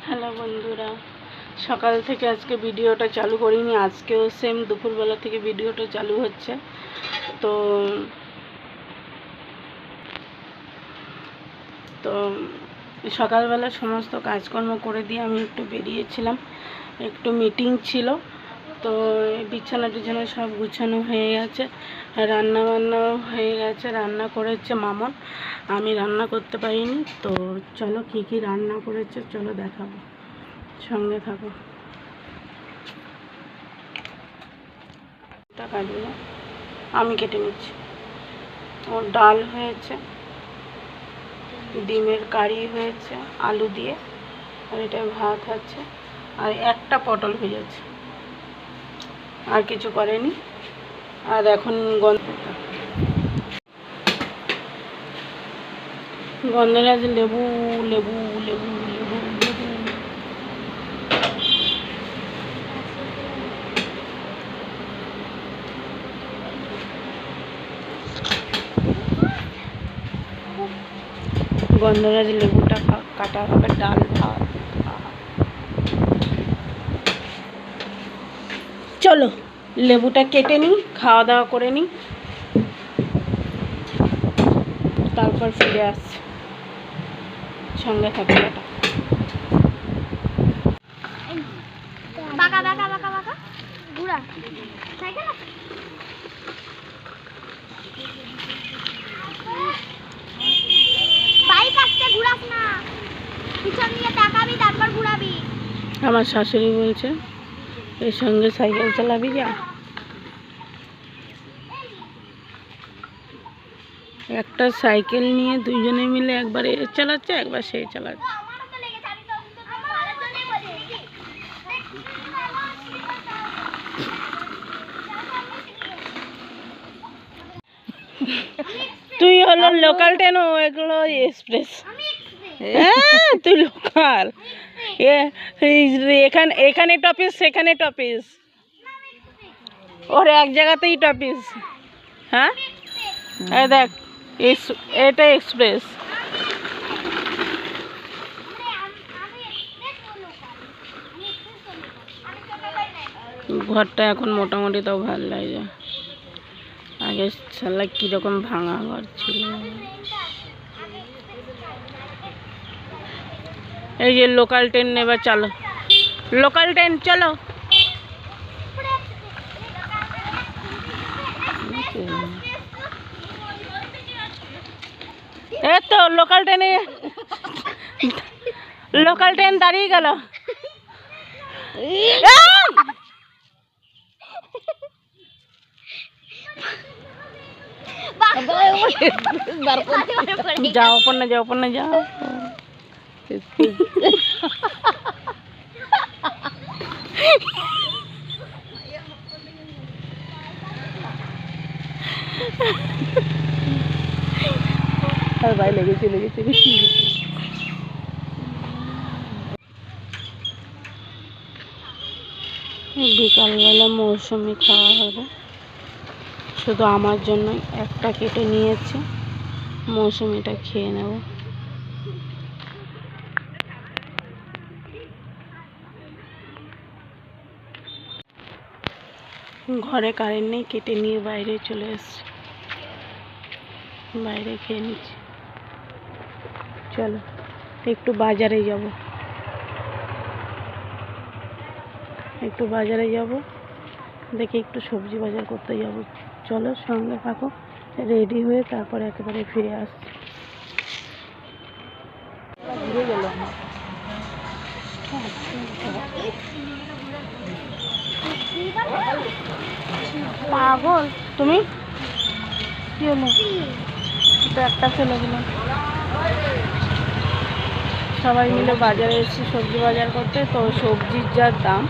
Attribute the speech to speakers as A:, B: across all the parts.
A: Hello বন্ধুরা, সকাল থেকে আজকে ভিডিওটা চালু করিনি। আজকেও সেম দুপুরবেলা থেকে ভিডিওটা চালু হচ্ছে। তো তো সকালবেলা সমস্ত কাজকর্ম করে দিয়ে আমি একটু বেরিয়েছিলাম, একটু মিটিং ছিল। তো বিছানা টিছানা সব গুছানো হয়ে গেছে, রান্না বান্নাও হয়ে গেছে। রান্না করেছে মামন, আমি রান্না করতে পারিনি। তো চলো কী কী রান্না করেছে চলো দেখাবো, সঙ্গে থাকো। কাটবে আমি কেটে নিচ্ছি। ওর ডাল হয়েছে, ডিমের কারি হয়েছে আলু দিয়ে, আর এটা ভাত আছে, আর একটা পটল ভেজেছে, আর কিছু করেনি। আর এখন গন্ধরাজ লেবু লেবু লেবু লেবু লেবু গন্ধরাজ লেবুটা কাটা হবে, ডাল ভাত। চলো লেবুটা কেটে নিই, খাওয়া দাওয়া করে নিই, তারপর ফিরে আসছি। সঙ্গে থাকবে এটা।
B: বাঁকা বাঁকা বাঁকা বাঁকা ঘুরা সাইকেল বাইক আসতে ঘুরাস না, পিছন দিয়ে তাকাবি তারপর ঘুরাবি।
A: আমার শাশুড়ি বলছে এর সঙ্গে সাইকেল চালাবি যা। একটা সাইকেল নিয়ে দুইজনে মিলে একবার এ চালাচ্ছে একবার সে চালাচ্ছে। তুই হলো লোকাল ট্রেন, ও এগুলো এক্সপ্রেস। হ্যাঁ তুই লোকাল, এখানে টপিস সেখানে টপিস, ওর এক জায়গাতেই টপিস। হ্যাঁ এই দেখ, এটা এক্সপ্রেস। ঘরটা এখন মোটামুটি তাও ভালো লাগে, আগে সালা কীরকম ভাঙা ঘর ছিল। এই যে লোকাল ট্রেন নেবার, চলো লোকাল ট্রেন চলো। এই তো লোকাল ট্রেন দাঁড়িয়ে গেল। যাও পণ্য যাও পণ্য যাও। আর ভাই লেগেছে বিকালবেলা মৌসুমি খাওয়া হবে, শুধু আমার জন্য একটা কেটে নিয়েছি, মৌসুমিটা খেয়ে নেব। ঘরে কারেন্ট নেই, কেটে নিয়ে বাইরে চলে এসেছি, বাইরে খেয়ে নিচ্ছি। চলো একটু বাজারে যাব, দেখি একটু সবজি বাজার করতে যাব। চলো সঙ্গে থাকো, রেডি হয়ে তারপরে একেবারে ফিরে আসছি। পাগল তুমি, কি হলো? একটা ফেলে দিলাম। সবাই মিলে বাজারে এসেছি সবজি বাজার করতে। তো সবজির যা দাম,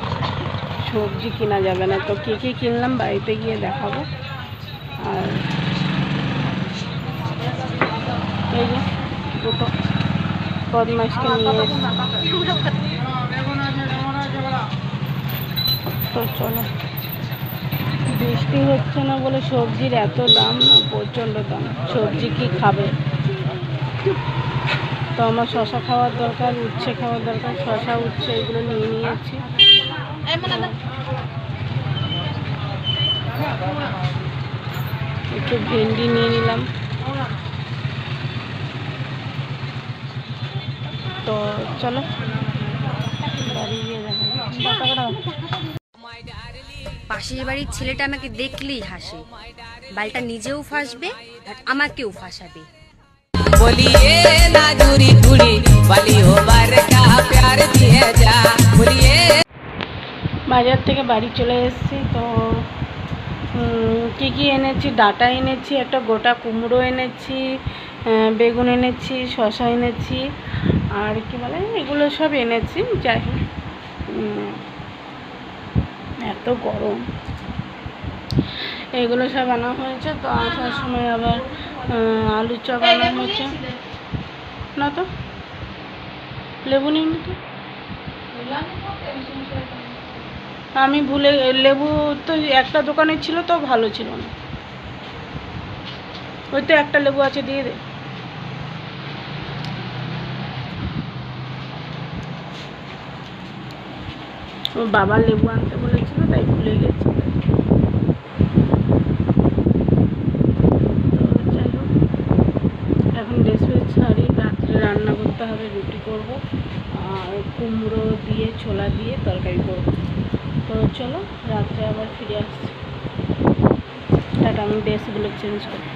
A: সবজি কেনা যাবে না। তো কী কী কিনলাম বাড়িতে গিয়ে দেখাবো। আর এই যে দুটো বদমাইশকে নিয়ে তো চলো। বৃষ্টি হচ্ছে না বলে সবজির এত দাম না, প্রচণ্ড দাম। সবজি কি খাবে, তো আমার শশা খাওয়ার দরকার, উচ্ছে খাওয়ার দরকার, শশা উচ্ছে এগুলো নিয়ে নিয়েছি। একটু ভেন্ডি নিয়ে নিলাম। তো চলো বাড়ি গিয়ে দেখা।
C: পাশের বাড়ির ছেলেটা আমাকে দেখলেই হাসে, বালটা নিজেও ফাঁসবে আর আমাকেও ফাঁসাবে।
D: बोलिए ना दूरी दूरी वाली हो बार क्या प्यार दिए जा बोलिए।
A: বাজার থেকে বাড়ি চলে এসেছি। তো কী কী এনেছি, ডাঁটা এনেছি, একটা গোটা কুমড়ো এনেছি, বেগুন এনেছি, শসা এনেছি, আর কি বলে এগুলো সব এনেছি। যাই হোক, এত গরম, এগুলো সব আনা হয়েছে। তো আসার সময় আবার আলুর চপ আনা হয়েছে। না তো লেবু নিই নি তো, আমি ভুলে, লেবু তো একটা দোকানে ছিল তো ভালো ছিল না। ওই তো একটা লেবু আছে, দিয়ে দে। ও বাবা লেবু আনতে বলেছিল, তাই ভুলে গেছি। তো যাই হোক, এখন ড্রেস ফ্রেস ছাড়ি, রাত্রে রান্না করতে হবে, রুটি করব আর কুমড়ো দিয়ে ছোলা দিয়ে তরকারি করব। তো চলো রাত্রে আবার ফিরে আসছি। টাটা, আমি ড্রেসগুলো চেঞ্জ করি।